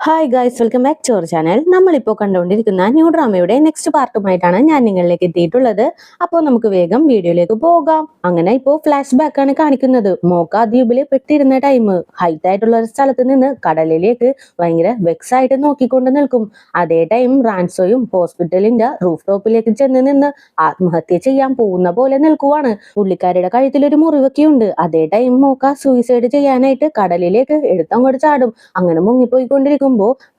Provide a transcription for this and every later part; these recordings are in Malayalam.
Hi guys, welcome back to our channel. നമ്മളിപ്പോൾ കണ്ടുകൊണ്ടിരിക്കുന്ന ന്യൂ ഡ്രാമയുടെ നെക്സ്റ്റ് പാർട്ടുമായിട്ടാണ് ഞാൻ നിങ്ങളിലേക്ക് എത്തിയിട്ടുള്ളത്. അപ്പോൾ നമുക്ക് വേഗം വീഡിയോയിലേക്ക് പോകാം. അങ്ങനെ ഇപ്പോൾ ഫ്ലാഷ് ബാക്ക് ആണ് കാണിക്കുന്നത്. മോക്ക ദ്വീപില് പെട്ടിരുന്ന ടൈം ഹൈറ്റ് ആയിട്ടുള്ള ഒരു സ്ഥലത്ത് നിന്ന് കടലിലേക്ക് ഭയങ്കര വെക്സ് ആയിട്ട് നോക്കിക്കൊണ്ട് നിൽക്കും. അതേ ടൈം റാൻസോയും ഹോസ്പിറ്റലിന്റെ റൂഫ് ടോപ്പിലേക്ക് ചെന്ന് നിന്ന് ആത്മഹത്യ ചെയ്യാൻ പോകുന്ന പോലെ നിൽക്കുവാണ്. പുള്ളിക്കാരുടെ കഴുത്തിലൊരു മുറിവൊക്കെ ഉണ്ട്. അതേ ടൈം മോക്ക സൂയിസൈഡ് ചെയ്യാനായിട്ട് കടലിലേക്ക് എടുത്തങ്ങോട്ട് ചാടും. അങ്ങനെ മുങ്ങിപ്പോയിക്കൊണ്ടിരിക്കും.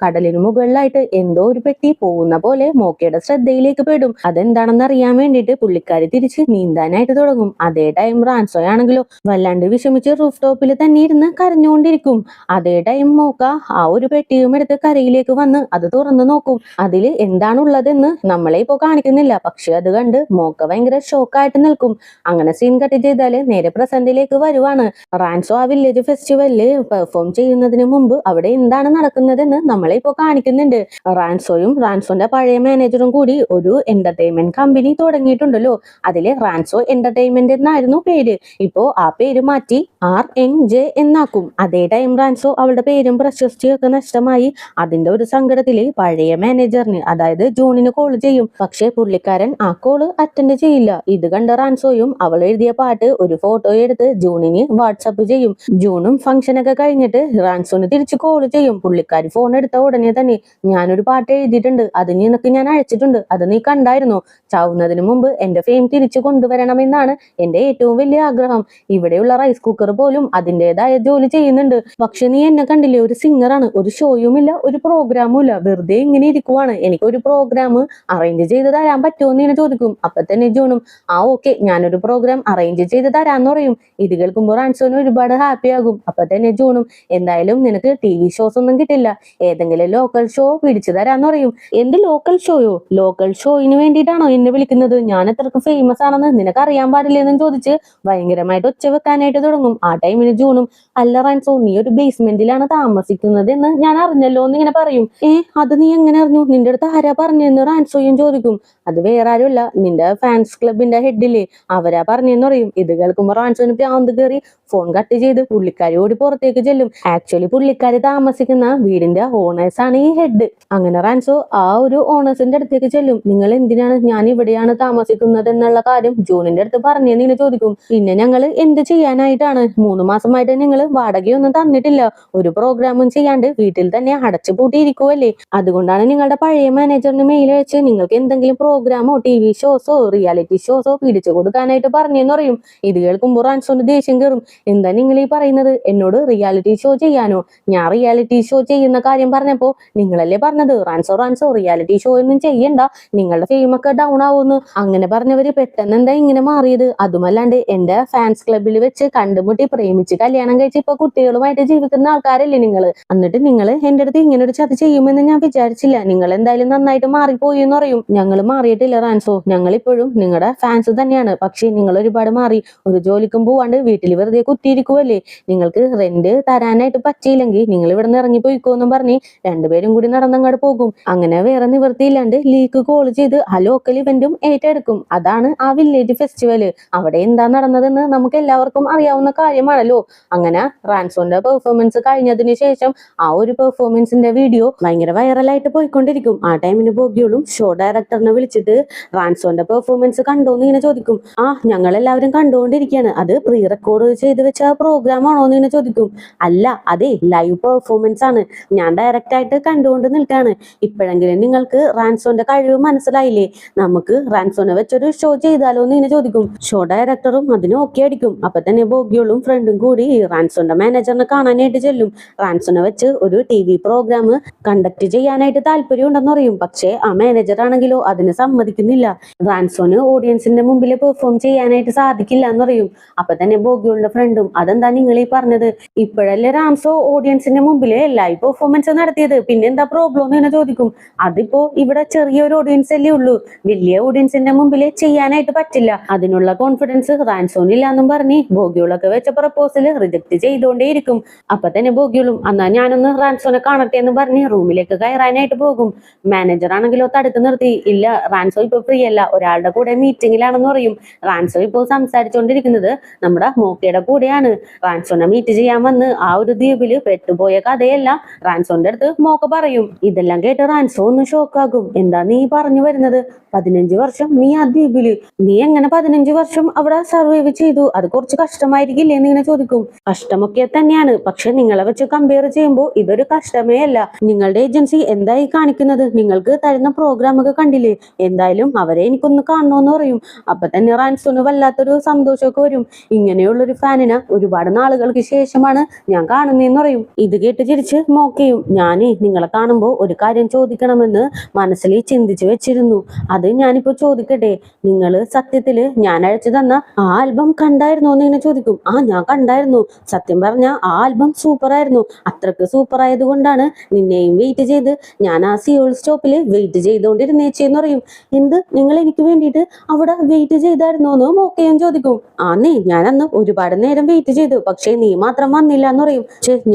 കടലിന് മുകളിലായിട്ട് എന്തോ ഒരു പെട്ടി പോകുന്ന പോലെ മോക്കയുടെ ശ്രദ്ധയിലേക്ക് പെടും. അതെന്താണെന്ന് അറിയാൻ വേണ്ടിയിട്ട് പുള്ളിക്കാരി തിരിച്ച് നീന്താനായിട്ട് തുടങ്ങും. അതേ ടൈം റാൻസോ ആണെങ്കിലോ വല്ലാണ്ട് വിഷമിച്ച് റൂഫ് ടോപ്പിൽ തന്നെ ഇരുന്ന് കരഞ്ഞുകൊണ്ടിരിക്കും. അതേ ടൈം മോക്ക ആ ഒരു പെട്ടിയും എടുത്ത് കരയിലേക്ക് വന്ന് അത് തുറന്നു നോക്കും. അതിൽ എന്താണുള്ളതെന്ന് നമ്മളെ ഇപ്പോ കാണിക്കുന്നില്ല. പക്ഷെ അത് കണ്ട് മോക്ക ഭയങ്കര ഷോക്കായിട്ട് നിൽക്കും. അങ്ങനെ സീൻ കട്ട് ചെയ്താല് നേരെ പ്രസന്റിലേക്ക് വരുവാണ്. റാൻസോ ആ വില്ലേജ് ഫെസ്റ്റിവലില് പെർഫോം ചെയ്യുന്നതിന് മുമ്പ് അവിടെ എന്താണ് നടക്കുന്നത് നമ്മളെ ഇപ്പോ കാണിക്കുന്നുണ്ട്. റാൻസോയും റാൻസോന്റെ പഴയ മാനേജറും കൂടി ഒരു എന്റർടൈൻമെന്റ് കമ്പനി തുടങ്ങിയിട്ടുണ്ടല്ലോ. അതില് റാൻസോ എന്റർടൈൻമെന്റ് എന്നായിരുന്നു പേര്. ഇപ്പോ ആ പേര് മാറ്റി RNJ എന്നാക്കും. അതേ ടൈം റാൻസോ അവളുടെ പേരും പ്രശസ്തിയും ഒക്കെ നഷ്ടമായി. അതിന്റെ ഒരു സങ്കടത്തില് പഴയ മാനേജറിന്, അതായത് ജൂണിന് കോള് ചെയ്യും. പക്ഷെ പുള്ളിക്കാരൻ ആ കോള് അറ്റൻഡ് ചെയ്യില്ല. ഇത് കണ്ട റാൻസോയും അവൾ എഴുതിയ പാട്ട് ഒരു ഫോട്ടോ എടുത്ത് ജൂണിന് വാട്സപ്പ് ചെയ്യും. ജൂണും ഫംഗ്ഷനൊക്കെ കഴിഞ്ഞിട്ട് റാൻസോന് തിരിച്ച് കോള് ചെയ്യും. പുള്ളിക്കാരി ഫോൺ എടുത്ത ഉടനെ തന്നെ, ഞാനൊരു പാട്ട് എഴുതിയിട്ടുണ്ട്, അത് നിനക്ക് ഞാൻ അയച്ചിട്ടുണ്ട്, അത് നീ കണ്ടായിരുന്നോ? ചാവുന്നതിന് മുമ്പ് എന്റെ ഫെയിം തിരിച്ചു കൊണ്ടുവരണമെന്നാണ് എന്റെ ഏറ്റവും വലിയ ആഗ്രഹം. ഇവിടെയുള്ള റൈസ് കുക്കർ പോലും അതിൻ്റെതായ ജോലി ചെയ്യുന്നുണ്ട്. പക്ഷെ നീ എന്നെ കണ്ടില്ലേ, ഒരു സിംഗറാണ്, ഒരു ഷോയും ഇല്ല, ഒരു പ്രോഗ്രാമും ഇല്ല, വെറുതെ ഇങ്ങനെ ഇരിക്കുവാണ്. എനിക്ക് ഒരു പ്രോഗ്രാം അറേഞ്ച് ചെയ്ത് തരാൻ പറ്റുമോ എന്ന് ഇങ്ങനെ ചോദിക്കും. അപ്പൊ തന്നെ ജൂണും ഓക്കെ, ഞാനൊരു പ്രോഗ്രാം അറേഞ്ച് ചെയ്ത് തരാന്ന് പറയും. ഇത് കേൾക്കുമ്പോൾ റാൻസോന് ഒരുപാട് ഹാപ്പി ആകും. അപ്പൊ തന്നെ ജൂണും, എന്തായാലും നിനക്ക് TV ഷോസ് ഒന്നും കിട്ടില്ല, ഏതെങ്കിലും ലോക്കൽ ഷോ പിടിച്ചു തരാന്ന് പറയും. എന്ത് ലോക്കൽ ഷോയോ? ലോക്കൽ ഷോയിന് വേണ്ടിയിട്ടാണോ എന്നെ വിളിക്കുന്നത്? ഞാൻ എത്രക്ക് ഫേമസ് ആണെന്ന് നിനക്ക് അറിയാൻ പാടില്ലെന്നും ചോദിച്ച് ഭയങ്കരമായിട്ട് ഒച്ച വെക്കാനായിട്ട് തുടങ്ങും. ആ ടൈമിന് ജൂണും, അല്ല റാൻസോ, നീ ഒരു ബേസ്മെന്റിലാണ് താമസിക്കുന്നത് എന്ന് ഞാൻ അറിഞ്ഞല്ലോ എന്ന് ഇങ്ങനെ പറയും. അത് നീ എങ്ങനെ അറിഞ്ഞു? നിന്റെ അടുത്ത് ആരാ പറഞ്ഞെന്ന് റാൻസോയും ചോദിക്കും. അത് വേറെ ആരുമല്ല, നിന്റെ ഫാൻസ് ക്ലബിന്റെ ഹെഡില്ലേ, അവരാ പറഞ്ഞെന്ന് പറയും. ഇത് കേൾക്കുമ്പോൾ റാൻസോന് പ്രാന്ത് കയറി ഫോൺ കട്ട് ചെയ്ത് പുള്ളിക്കാരി ഓടി പുറത്തേക്ക് ചെല്ലും. ആക്ച്വലി പുള്ളിക്കാരി താമസിക്കുന്ന വീടിന്റെ ഓണേഴ്സ് ആണ് ഈ ഹെഡ്. അങ്ങനെ റാൻസോ ആ ഒരു ഓണേഴ്സിന്റെ അടുത്തേക്ക് ചെല്ലും. നിങ്ങൾ എന്തിനാണ് ഞാൻ ഇവിടെയാണ് താമസിക്കുന്നത് എന്നുള്ള കാര്യം ജൂണിന്റെ അടുത്ത് പറഞ്ഞെന്ന് ഇങ്ങനെ ചോദിക്കും. പിന്നെ ഞങ്ങൾ എന്ത് ചെയ്യാനായിട്ടാണ്? 3 മാസമായിട്ട് നിങ്ങൾ വാടകയൊന്നും തന്നിട്ടില്ല, ഒരു പ്രോഗ്രാമും ചെയ്യാണ്ട് വീട്ടിൽ തന്നെ അടച്ചു പൂട്ടിയിരിക്കുവല്ലേ. അതുകൊണ്ടാണ് നിങ്ങളുടെ പഴയ മാനേജറിന് മെയിൽ അയച്ച് നിങ്ങൾക്ക് എന്തെങ്കിലും പ്രോഗ്രാമോ TV ഷോസോ റിയാലിറ്റി ഷോസോ പിടിച്ചു കൊടുക്കാനായിട്ട് പറഞ്ഞെന്ന് പറയും. ഇത് കേൾക്കുമ്പോൾ റാൻസോന് ദേഷ്യം കയറും. എന്താ നിങ്ങൾ ഈ പറയുന്നത്? എന്നോട് റിയാലിറ്റി ഷോ ചെയ്യാനോ? ഞാൻ റിയാലിറ്റി ഷോ ചെയ്യുന്ന കാര്യം പറഞ്ഞപ്പോ നിങ്ങളല്ലേ പറഞ്ഞത് റാൻസോ റിയാലിറ്റി ഷോ ഒന്നും ചെയ്യണ്ട, നിങ്ങളുടെ ഫെയിം ഒക്കെ ഡൗൺ ആവുന്നു. അങ്ങനെ പറഞ്ഞവര് പെട്ടെന്ന് എന്താ ഇങ്ങനെ മാറിയത്? അതുമല്ലാണ്ട് എന്റെ ഫാൻസ് ക്ലബിൽ വെച്ച് കണ്ടുമുട്ടി പ്രേമിച്ച് കല്യാണം കഴിച്ച് ഇപ്പൊ കുട്ടികളുമായിട്ട് ജീവിക്കുന്ന ആൾക്കാരല്ലേ നിങ്ങൾ. എന്നിട്ട് നിങ്ങൾ എന്റെ അടുത്ത് ഇങ്ങനെ ഒരു ചതി ചെയ്യുമെന്ന് ഞാൻ വിചാരിച്ചില്ല. നിങ്ങൾ എന്തായാലും നന്നായിട്ട് മാറിപ്പോയി എന്ന് പറയും. ഞങ്ങൾ മാറിയിട്ടില്ല റാൻസോ, ഞങ്ങൾ ഇപ്പോഴും നിങ്ങളുടെ ഫാൻസ് തന്നെയാണ്. പക്ഷെ നിങ്ങൾ ഒരുപാട് മാറി. ഒരു ജോലിക്കും പോവാണ്ട് വീട്ടിൽ വെറുതെ കുത്തിയിരിക്കുവല്ലേ. നിങ്ങൾക്ക് റെന്റ് തരാനായിട്ട് പറ്റിയില്ലെങ്കിൽ നിങ്ങൾ ഇവിടെ നിന്ന് ഇറങ്ങിപ്പോയിക്കോന്നും പറഞ്ഞ് രണ്ടുപേരും കൂടി നടന്നങ്ങോട്ട് പോകും. അങ്ങനെ വേറെ നിവൃത്തിയില്ലാണ്ട് ലീക്ക് കോൾ ചെയ്ത് ആ ലോക്കൽ ഇവന്റും ഏറ്റെടുക്കും. അതാണ് ആ വില്ലേജ് ഫെസ്റ്റിവല്. അവിടെ എന്താ നടന്നതെന്ന് നമുക്ക് എല്ലാവർക്കും അറിയാവുന്ന കാര്യമാണല്ലോ. അങ്ങനെ റാൻസോന്റെ പെർഫോമൻസ് കഴിഞ്ഞതിന് ശേഷം ആ ഒരു പെർഫോമൻസിന്റെ വീഡിയോ ഭയങ്കര വൈറലായിട്ട് പോയിക്കൊണ്ടിരിക്കും. ആ ടൈമിന് ബോഗ്യോളും ഷോ ഡയറക്ടറിനെ വിളിച്ചിട്ട് റാൻസോന്റെ പെർഫോമൻസ് കണ്ടോന്ന് ഇങ്ങനെ ചോദിക്കും. ഞങ്ങൾ എല്ലാവരും കണ്ടുകൊണ്ടിരിക്കുകയാണ്, അത് പ്രീ റെക്കോർഡ് ചെയ്ത് വെച്ച പ്രോഗ്രാം ആണോ എന്ന് ഇങ്ങനെ ചോദിക്കും. അല്ല, അതെ ലൈവ് പെർഫോമൻസ് ആണ്, ഞാൻ ഡയറക്റ്റ് ആയിട്ട് കണ്ടുകൊണ്ട് നിൽക്കാണ്. ഇപ്പോഴെങ്കിലും നിങ്ങൾക്ക് റാൻസോന്റെ കഴിവ് മനസ്സിലായില്ലേ? നമുക്ക് റാൻസോനെ വെച്ചൊരു ഷോ ചെയ്താലോ എന്ന് ഇങ്ങനെ ചോദിക്കും. ഷോ ഡയറക്ടറും അതിന് ഓക്കെ അടിക്കും. അപ്പൊ തന്നെ ബോഗ്യോളും ഫ്രണ്ടും കൂടി റാൻസോന്റെ മാനേജറിനെ കാണാനായിട്ട് ചെല്ലും. റാൻസോനെ വെച്ച് ഒരു TV പ്രോഗ്രാം കണ്ടക്ട് ചെയ്യാനായിട്ട് താല്പര്യം ഉണ്ടെന്ന് പറയും. പക്ഷെ ആ മാനേജർ ആണെങ്കിലോ അതിന് സമ്മതിക്കുന്നില്ല. റാൻസോന് ഓഡിയൻസിന്റെ മുമ്പിൽ പെർഫോം ചെയ്യാനായിട്ട് സാധിക്കില്ല എന്ന് പറയും. അപ്പൊ തന്നെ ബോഗ്യോളുടെ ഫ്രണ്ടും, അതെന്താ നിങ്ങൾ ഈ പറഞ്ഞത്? ഇപ്പോഴല്ലേ റാൻസോ ഓഡിയൻസിന്റെ മുമ്പിൽ ലൈവ് പെർഫോമൻസ് നടത്തിയത്, പിന്നെ എന്താ പ്രോബ്ലം എന്ന് ചോദിക്കും. അതിപ്പോ ഇവിടെ ചെറിയൊരു ഓഡിയൻസ് അല്ലേ ഉള്ളൂ, വലിയ ഓഡിയൻസിന്റെ മുമ്പിൽ ചെയ്യാനായിട്ട് പറ്റില്ല. അതിനുള്ള കോൺഫിഡൻസ് റാൻസോനില്ല എന്നും പറഞ്ഞ് ബോഗ്യോളൊക്കെ വെച്ച പ്രപ്പോസൽ റിജക്ട് ചെയ്തുകൊണ്ടേയിരിക്കും. അപ്പൊ തന്നെ ബോഗ്യുളും എന്നാ ഞാനൊന്ന് റാൻസോനെ കാണട്ടെ എന്ന് പറഞ്ഞ് റൂമിലേക്ക് കയറാനായിട്ട് പോകും. മാനേജർ ആണെങ്കിലോ തടുത്ത് നിർത്തി, ഇല്ല റാൻസോ ഇപ്പൊ ഫ്രീ അല്ല, ഒരാളുടെ കൂടെ മീറ്റിംഗിലാണെന്ന് പറയും. റാൻസോ ഇപ്പോ സംസാരിച്ചുകൊണ്ടിരിക്കുന്നത് നമ്മുടെ മോക്കയുടെ കൂടെയാണ്. റാൻസോനെ മീറ്റ് ചെയ്യാൻ വന്ന് ആ ഒരു ദ്വീപില് പെട്ടുപോയ കഥയെല്ലാം റാൻസോന്റെ അടുത്ത് മോക്ക പറയും. ഇതെല്ലാം കേട്ട് റാൻസോ ഒന്ന് ഷോക്കാകും. എന്താ നീ പറഞ്ഞു വരുന്നത്? 15 വർഷം നീ ആ ദ്വീപില്, നീ എങ്ങനെ 15 വർഷം അവിടെ സർവൈവ് ചെയ്തു? അത് കുറച്ച് കഷ്ടമായിരിക്കില്ലേ എന്ന് ഇങ്ങനെ ചോദിക്കും. കഷ്ടമൊക്കെ തന്നെയാണ്, പക്ഷെ നിങ്ങളെ വെച്ച് കമ്പയർ ചെയ്യുമ്പോൾ ഇതൊരു കഷ്ടമേ അല്ല. നിങ്ങളുടെ ഏജൻസി എന്തായി കാണിക്കുന്നത്? നിങ്ങൾക്ക് തരുന്ന പ്രോഗ്രാം ഒക്കെ കണ്ടില്ലേ? എന്തായാലും അവരെ എനിക്കൊന്ന് കാണണമെന്ന് പറയും. അപ്പൊ തന്നെ റാൻസോന് വല്ലാത്തൊരു സന്തോഷമൊക്കെ വരും. ഇങ്ങനെയുള്ളൊരു ഫാനിനെ ഒരുപാട് നാളുകൾക്ക് ശേഷമാണ് ഞാൻ കാണുന്നതെന്ന് പറയും. ഇത് കേട്ട് ചിരിച്ച് മോക്കയും, ഞാനേ നിങ്ങളെ കാണുമ്പോ ഒരു കാര്യം ചോദിക്കണമെന്ന് മനസ്സിൽ ചിന്തിച്ചു വെച്ചിരുന്നു. അത് ഞാനിപ്പോ ചോദിക്കട്ടെ? നിങ്ങള് സത്യത്തില് ഞാൻ അയച്ചു തന്ന ആ ആൽബം കണ്ടായിരുന്നോ എന്ന് ഇങ്ങനെ ചോദിക്കും. ആ ഞാൻ കണ്ടായിരുന്നു. സത്യം പറഞ്ഞ ആ ആൽബം സൂപ്പർ ആയിരുന്നു. അത്രക്ക് സൂപ്പർ ആയത് കൊണ്ടാണ് നിന്നെയും വെയിറ്റ് ചെയ്ത് ഞാൻ ആ സിയോൾ സ്റ്റോപ്പിൽ വെയിറ്റ് ചെയ്തുകൊണ്ടിരുന്നേച്ചെന്ന് പറയും. എന്ത്, നിങ്ങൾ എനിക്ക് വേണ്ടിയിട്ട് അവിടെ വെയിറ്റ് ചെയ്തായിരുന്നോ എന്ന് മോക്കയും ചോദിക്കും. ആന്നേ, ഞാനന്ന് ഒരുപാട് നേരം വെയിറ്റ് ചെയ്തു, പക്ഷെ നീ മാത്രം വന്നില്ല എന്ന് പറയും.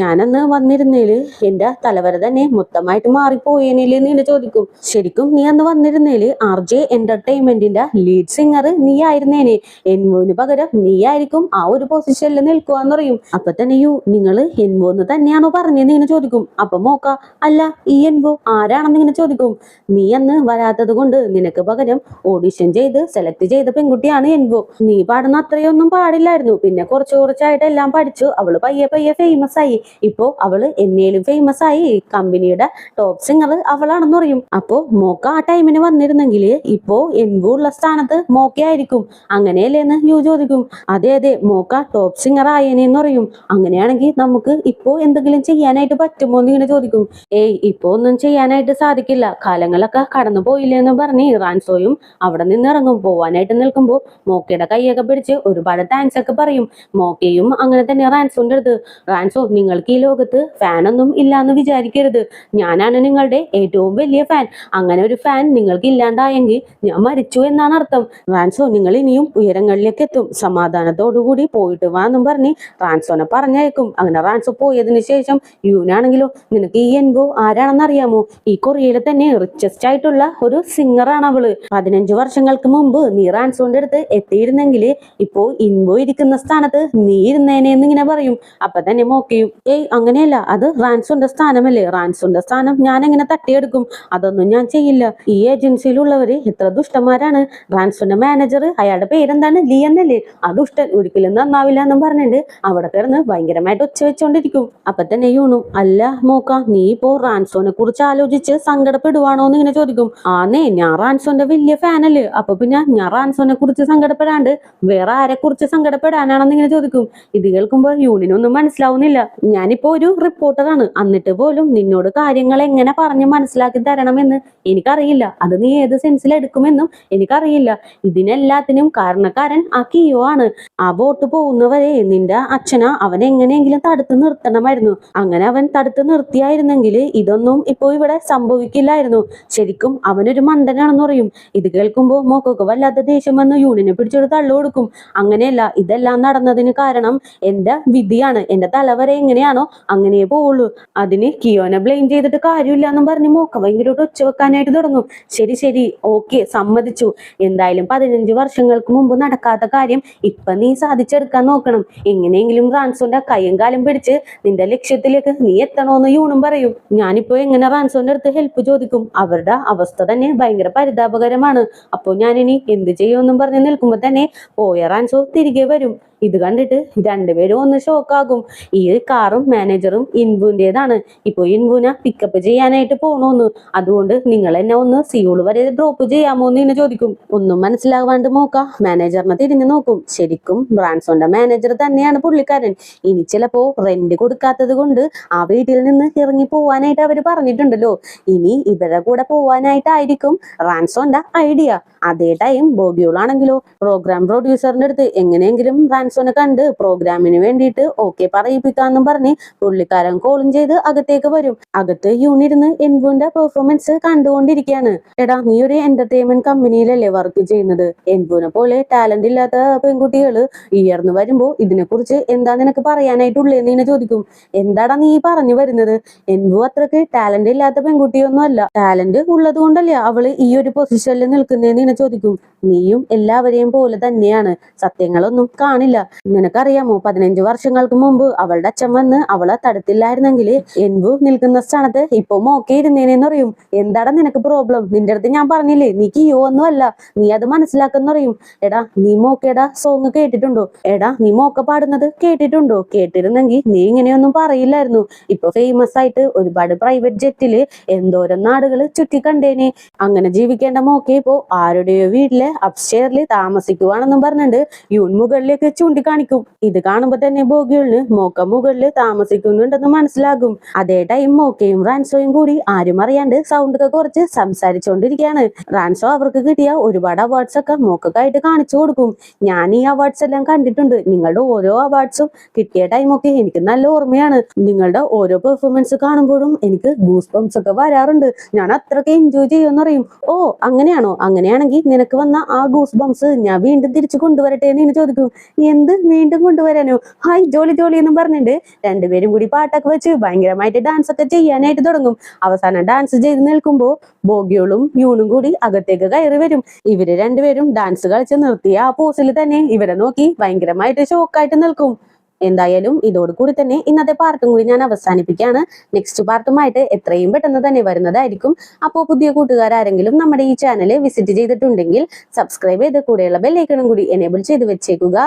ഞാനന്ന് വന്നിരുന്നേല് എന്റെ തലവര തന്നെ മൊത്തമായിട്ട് മാറിപ്പോയേനേല് എന്ന് ചോദിക്കും. ശരിക്കും നീ അന്ന് വന്നിരുന്നേല് RJ എന്റർടൈൻമെന്റിന്റെ ലീഡ് സിംഗർ നീ ആയിരുന്നേനെ. എൻവോന് പകരം നീ ആയിരിക്കും ആ ഒരു പൊസിഷനിൽ നിൽക്കുവാന്ന് പറയും. അപ്പൊ തന്നെ നിങ്ങള് എൻവോന്ന് തന്നെയാണോ പറഞ്ഞതെന്ന് ഇങ്ങനെ ചോദിക്കും. അപ്പൊ മോക്ക, അല്ല ഈ എൻവോ ആരാണെന്ന് ഇങ്ങനെ ചോദിക്കും. നീ അന്ന് വരാത്തത് കൊണ്ട് നിനക്ക് പകരം ഓഡിഷൻ ചെയ്ത് സെലക്ട് ചെയ്ത പെൺകുട്ടിയാണ് എൻവോ. നീ പാടുന്ന അത്രയൊന്നും പാടില്ലായിരുന്നു, പിന്നെ കുറച്ച് കുറച്ചായിട്ട് എല്ലാം പഠിച്ചു അവള് പയ്യെ പയ്യെ ഫേമസ് ആയി. ഇപ്പോ അവള് എന്നേലും ഫേമസ് ആയി. കമ്പനിയുടെ ടോപ്പ് സിംഗർ അവളാണെന്ന് പറയും. അപ്പോ മോക്ക ആ ടൈമിന് വന്നിരുന്നെങ്കിൽ ഇപ്പോ എൻവോ ഉള്ള സ്ഥാനത്ത് മോക്കയായിരിക്കും, അങ്ങനെയല്ലേന്ന് ചോദിക്കും. അതെ അതെ, മോക്ക ടോപ്പ് സിംഗർ ആയേനെന്ന് പറയും. അങ്ങനെയാണെങ്കിൽ നമുക്ക് ഇപ്പോ എന്തെങ്കിലും ചെയ്യാനായിട്ട് പറ്റുമോ എന്ന് ഇങ്ങനെ ചോദിക്കും. ഏയ്, ഇപ്പോ ഒന്നും ചെയ്യാനായിട്ട് സാധിക്കില്ല, കാലങ്ങളൊക്കെ കടന്നു പോയില്ലേന്ന് പറഞ്ഞ് റാൻസോയും അവിടെ നിന്ന് ഇറങ്ങും. പോവാനായിട്ട് നിൽക്കുമ്പോൾ മോക്കയുടെ കൈയൊക്കെ പിടിച്ച് ഒരുപാട് താങ്ക്സ് ഒക്കെ പറയും. മോക്കയും അങ്ങനെ തന്നെ റാൻസോന്റെ അടുത്ത്, റാൻസോ നിങ്ങൾക്ക് ഈ ലോകത്ത് ഫാനൊന്നും ഇല്ലാന്ന് വിചാരിക്കരുത്, ഞാനാണ് നിങ്ങളുടെ ഏറ്റവും വലിയ ഫാൻ. അങ്ങനെ ഒരു ഫാൻ നിങ്ങൾക്ക് ഇല്ലാണ്ടായെങ്കിൽ ഞാൻ മരിച്ചു എന്നാണ് അർത്ഥം. റാൻസോ, നിങ്ങൾ ഇനിയും ഉയരങ്ങളിലേക്ക് എത്തും, സമാധാനത്തോടുകൂടി പോയിട്ട് വാ എന്നും പറഞ്ഞ് റാൻസോനെ പറഞ്ഞയക്കും. അങ്ങനെ റാൻസോ പോയതിനു ശേഷം യൂനാണെങ്കിലോ, നിനക്ക് ഈ എൻവോ ആരാണെന്ന് അറിയാമോ? ഈ കൊറിയയിലെ തന്നെ റിച്ചസ്റ്റ് ആയിട്ടുള്ള ഒരു സിംഗറാണ് അവള്. 15 വർഷങ്ങൾക്ക് മുമ്പ് നീ റാൻസോന്റെ അടുത്ത് എത്തിയിരുന്നെങ്കിൽ ഇപ്പോ ഇൻവോ ഇരിക്കുന്ന സ്ഥാനത്ത് നീ ഇരുന്നേനെ എന്ന് ഇങ്ങനെ പറയും. അപ്പൊ തന്നെ മോക്കയും, ഏയ് അങ്ങനെയല്ല, അത് റാൻസോന്റെ സ്ഥാനമല്ലേ, റാൻസോന്റെ സ്ഥാനം ഞാൻ എങ്ങനെ തട്ടിയെടുക്കും? അതൊന്നും ഞാൻ ചെയ്യില്ല. ഈ ഏജൻസിയിലുള്ളവര് എത്ര ദുഷ്ടന്മാരാണ്. റാൻസോന്റെ മാനേജർ, അയാളുടെ പേരെന്താണ്, ലീ എന്നല്ലേ, ആ ദുഷ്ടൻ ഒരിക്കലും നന്നാവില്ല എന്നും പറഞ്ഞിട്ട് അവിടെ കിടന്ന് ഭയങ്കരമായിട്ട് ഒച്ച വെച്ചോണ്ടിരിക്കും. അപ്പൊ തന്നെ യൂണും, അല്ല മോക്ക, നീ ഇപ്പോ റാൻസോനെ കുറിച്ച് ആലോചിച്ച് സങ്കടപ്പെടുവാണോ എന്ന് ഇങ്ങനെ ചോദിക്കും. ആന്നേ, ഞാൻ റാൻസോന്റെ വലിയ ഫാനല്ലേ, അപ്പൊ പിന്നെ ഞാൻ റാൻസോനെ കുറിച്ച് സങ്കടപ്പെടാണ്ട് വേറെ ആരെ കുറിച്ച് സങ്കടപ്പെടാനാണെന്ന് ഇങ്ങനെ ചോദിക്കും. ഇത് കേൾക്കുമ്പോൾ യൂണിനൊന്നും മനസ്സിലാവുന്നില്ല. ഞാനിപ്പോ ഒരു റിപ്പോർട്ടറാണ്, എന്നിട്ട് പോലും നിന്നോട് കാര്യങ്ങൾ എങ്ങനെ പറഞ്ഞ് മനസ്സിലാക്കി തരണമെന്ന് എനിക്കറിയില്ല. അത് നീ ഏത് സെൻസിൽ എടുക്കുമെന്നും എനിക്കറിയില്ല. ഇതിനെല്ലാത്തിനും കാരണക്കാരൻ ആ കിയോ ആണ്. ആ ബോട്ട് പോകുന്നവരെ നിന്റെ അച്ഛനാ അവൻ എങ്ങനെയെങ്കിലും തടുത്ത് നിർത്തണമായിരുന്നു. അങ്ങനെ അവൻ തടുത്ത് നിർത്തിയായിരുന്നെങ്കിൽ ഇതൊന്നും ഇപ്പോ ഇവിടെ സംഭവിക്കില്ലായിരുന്നു. ശരിക്കും അവനൊരു മണ്ടനാണെന്ന് പറയും. ഇത് കേൾക്കുമ്പോൾ മോക്കൊക്കെ വല്ലാത്ത ദേഷ്യം വന്ന് യൂണിനെ പിടിച്ചൊരു തള്ളു കൊടുക്കും. അങ്ങനെയല്ല, ഇതെല്ലാം നടന്നതിന് കാരണം എന്റെ വിധിയാണ്, എന്റെ തലവരെ എങ്ങനെയാണോ അങ്ങനെ പോവുള്ളൂ, അതിന് കിയോനെ ബ്ലെയിം ചെയ്തിട്ട് കാര്യമില്ല എന്നും പറഞ്ഞ് മോക്ക ഭയങ്കരമായിട്ട് ഒച്ച വെക്കാനായിട്ട് തുടങ്ങും. ശരി ശരി, ഓക്കെ, സമ്മതിച്ചു. എന്തായാലും 15 വർഷങ്ങൾക്ക് മുമ്പ് നടക്കാത്ത കാര്യം ഇപ്പൊ നീ സാധിച്ചെടുക്കാൻ നോക്കണം. എങ്ങനെയെങ്കിലും റാൻസോന്റെ കൈയും കാലും പിടിച്ച് നിന്റെ ലക്ഷ്യത്തിലേക്ക് നീ എത്തണോന്ന് യൂണും പറയും. ഞാനിപ്പോ എങ്ങനെ റാൻസോന്റെ അടുത്ത് ഹെൽപ്പ് ചോദിക്കും? അവരുടെ അവസ്ഥ തന്നെ ഭയങ്കര പരിതാപകരമാണ്. അപ്പൊ ഞാനിനി എന്ത് ചെയ്യുമെന്നും പറഞ്ഞ് നിൽക്കുമ്പോ തന്നെ പോയ റാൻസോ തിരികെ വരും. ഇത് കണ്ടിട്ട് രണ്ടുപേരും ഒന്ന് ഷോക്കാകും. ഈ കാറും മാനേജറും ഇൻവുന്റേതാണ്. ഇപ്പൊ ഇൻവുന പിക്കപ്പ് ചെയ്യാനായിട്ട് പോണോന്ന്, അതുകൊണ്ട് നിങ്ങൾ എന്നെ ഒന്ന് സിയോൾ വരെ ഡ്രോപ്പ് ചെയ്യാമോ എന്ന് ഇങ്ങനെ ചോദിക്കും. ഒന്നും മനസ്സിലാവാണ്ട് മോക്ക മാനേജറിനെ തിരിഞ്ഞു നോക്കും. ശരിക്കും റാൻസോന്റെ മാനേജർ തന്നെയാണ് പുള്ളിക്കാരൻ. ഇനി ചിലപ്പോ റെന്റ് കൊടുക്കാത്തത് കൊണ്ട് ആ വീട്ടിൽ നിന്ന് ഇറങ്ങി പോവാനായിട്ട് അവര് പറഞ്ഞിട്ടുണ്ടല്ലോ. ഇനി ഇവരുടെ കൂടെ പോവാനായിട്ടായിരിക്കും റാൻസോന്റെ ഐഡിയ. അതേ ടൈം ബോഗ്യൂൾ ആണെങ്കിലോ പ്രോഗ്രാം പ്രൊഡ്യൂസറിന്റെ അടുത്ത് എങ്ങനെയെങ്കിലും റാൻസോനെ കണ്ട് പ്രോഗ്രാമിന് വേണ്ടിയിട്ട് ഓക്കെ പറയിപ്പിക്കാന്നും പറഞ്ഞ് പുള്ളിക്കാരൻ കോളും ചെയ്ത് അകത്തേക്ക് വരും. അകത്ത് യൂണിരുന്ന് എൻവുന്റെ പെർഫോമൻസ് കണ്ടുകൊണ്ടിരിക്കുകയാണ്. എടാ, നീ ഒരു എന്റർടൈൻമെന്റ് കമ്പനിയിലല്ലേ വർക്ക് ചെയ്യുന്നത്? എൻവുനെ പോലെ ടാലന്റ് ഇല്ലാത്ത പെൺകുട്ടികള് ഉയർന്നു വരുമ്പോ ഇതിനെക്കുറിച്ച് എന്താ നിനക്ക് പറയാനായിട്ടുള്ളേന്ന് ഇങ്ങനെ ചോദിക്കും. എന്താടാ നീ പറഞ്ഞു വരുന്നത്? എൻവു അത്രക്ക് ടാലന്റ് ഇല്ലാത്ത പെൺകുട്ടിയൊന്നും അല്ല. ടാലന്റ് ഉള്ളത് കൊണ്ടല്ലേ അവള് ഈ ഒരു പൊസിഷനിൽ നിൽക്കുന്നതെന്ന് ഇങ്ങനെ ചോദിക്കും. നീയും എല്ലാവരെയും പോലെ തന്നെയാണ്, സത്യങ്ങളൊന്നും കാണില്ല. നിനക്കറിയാമോ, 15 വർഷങ്ങൾക്ക് മുമ്പ് അവളുടെ അച്ഛൻ വന്ന് അവളെ തടുത്തില്ലായിരുന്നെങ്കിൽ എൻവു നിൽക്കുന്ന സ്ഥാനത്ത് ഇപ്പൊ മോക്കെ ഇരുന്നേനെന്ന് പറയും. എന്താടാ നിനക്ക് പ്രോബ്ലം? നിന്റെ അടുത്ത് ഞാൻ പറഞ്ഞില്ലേ നീ കിയോ ഒന്നും അല്ല, നീ അത് മനസ്സിലാക്കുന്ന പറയും. എടാ, നീ മോക്കയുടെ സോങ് കേട്ടിട്ടുണ്ടോ? എടാ, നീ മോക്ക പാടുന്നത് കേട്ടിട്ടുണ്ടോ? കേട്ടിരുന്നെങ്കിൽ നീ ഇങ്ങനെയൊന്നും പറയില്ലായിരുന്നു. ഇപ്പൊ ഫേമസ് ആയിട്ട് ഒരുപാട് പ്രൈവറ്റ് ജെറ്റില് എന്തോരം നാടുകള് ചുറ്റി കണ്ടേനെ. അങ്ങനെ ജീവിക്കേണ്ട മോക്കെ ഇപ്പോ ആരുടെയോ വീട്ടിലെ അപ്സ്റ്റെയറിൽ താമസിക്കുവാണെന്നും പറഞ്ഞിട്ട് യൂൺ മുകളിലേക്ക് ചൂണ്ടിക്കാണിക്കും. ഇത് കാണുമ്പോ തന്നെ ബോഗിയോളിന് മോക്ക മുകളില് താമസിക്കുന്നുണ്ടെന്ന് മനസ്സിലാകും. അതേ ടൈം മോക്കയും റാൻസോയും കൂടി ആരും അറിയാണ്ട് സൗണ്ട് ഒക്കെ കുറച്ച് സംസാരിച്ചുകൊണ്ടിരിക്കുകയാണ്. റാൻസോ അവർക്ക് കിട്ടിയ ഒരുപാട് അവാർഡ്സ് ഒക്കെ മോക്കൊക്കെ കാണിച്ചു കൊടുക്കും. ഞാൻ ഈ അവാർഡ്സ് എല്ലാം കണ്ടിട്ടുണ്ട്. നിങ്ങളുടെ ഓരോ അവാർഡ്സും കിട്ടിയ ടൈമൊക്കെ എനിക്ക് നല്ല ഓർമ്മയാണ്. നിങ്ങളുടെ ഓരോ പെർഫോമൻസ് കാണുമ്പോഴും എനിക്ക് ഗൂസ് ബംസ് ഒക്കെ വരാറുണ്ട്. ഞാൻ അത്രയ്ക്ക് എൻജോയ് ചെയ്യുമെന്ന് പറയും. ഓ, അങ്ങനെയാണോ? അങ്ങനെയാണെങ്കിൽ നിനക്ക് വന്ന ആ ഗൂസ് ബംസ് ഞാൻ വീണ്ടും തിരിച്ചു കൊണ്ടുവരട്ടെ എന്ന് ചോദിക്കും. എന്ത് വീണ്ടും കൊണ്ടുവരാനോ? ഹായ് ജോലി ജോലി എന്നും പറഞ്ഞിട്ട് രണ്ടുപേരും കൂടി പാട്ടൊക്കെ വെച്ച് ഭയങ്കരമായിട്ട് ഡാൻസ് ഒക്കെ ചെയ്യാനായിട്ട് തുടങ്ങും. അവസാനം ഡാൻസ് ചെയ്ത് നിൽക്കുമ്പോ ബോഗിയോളും യൂണും കൂടി അകത്തേക്ക് കയറി വരും. ഇവര് രണ്ടുപേരും ഡാൻസ് കളിച്ച് നിർത്തിയ ആ പോസിൽ തന്നെ ഇവരെ നോക്കി ഭയങ്കരമായിട്ട് ഷോക്കായിട്ട് നിൽക്കും. എന്തായാലും ഇതോടുകൂടി തന്നെ ഇന്നത്തെ പാർട്ടും കൂടി ഞാൻ അവസാനിപ്പിക്കുകയാണ്. നെക്സ്റ്റ് പാർട്ടുമായിട്ട് എത്രയും പെട്ടെന്ന് തന്നെ വരുന്നതായിരിക്കും. അപ്പോൾ പുതിയ കൂട്ടുകാരെങ്കിലും നമ്മുടെ ഈ ചാനൽ വിസിറ്റ് ചെയ്തിട്ടുണ്ടെങ്കിൽ സബ്സ്ക്രൈബ് ചെയ്ത് കൂടെയുള്ള ബെല്ലൈക്കണും കൂടി എനേബിൾ ചെയ്ത് വെച്ചേക്കുക.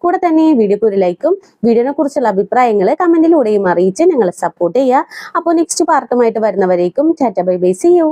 കൂടെ തന്നെ വീഡിയോക്ക് ഒരു ലൈക്കും വീഡിയോനെ കുറിച്ചുള്ള അഭിപ്രായങ്ങൾ കമന്റിലൂടെയും അറിയിച്ച് ഞങ്ങളെ സപ്പോർട്ട് ചെയ്യുക. അപ്പോൾ നെക്സ്റ്റ് പാർട്ടുമായിട്ട് വരുന്നവരേക്കും tata bye bye, see U.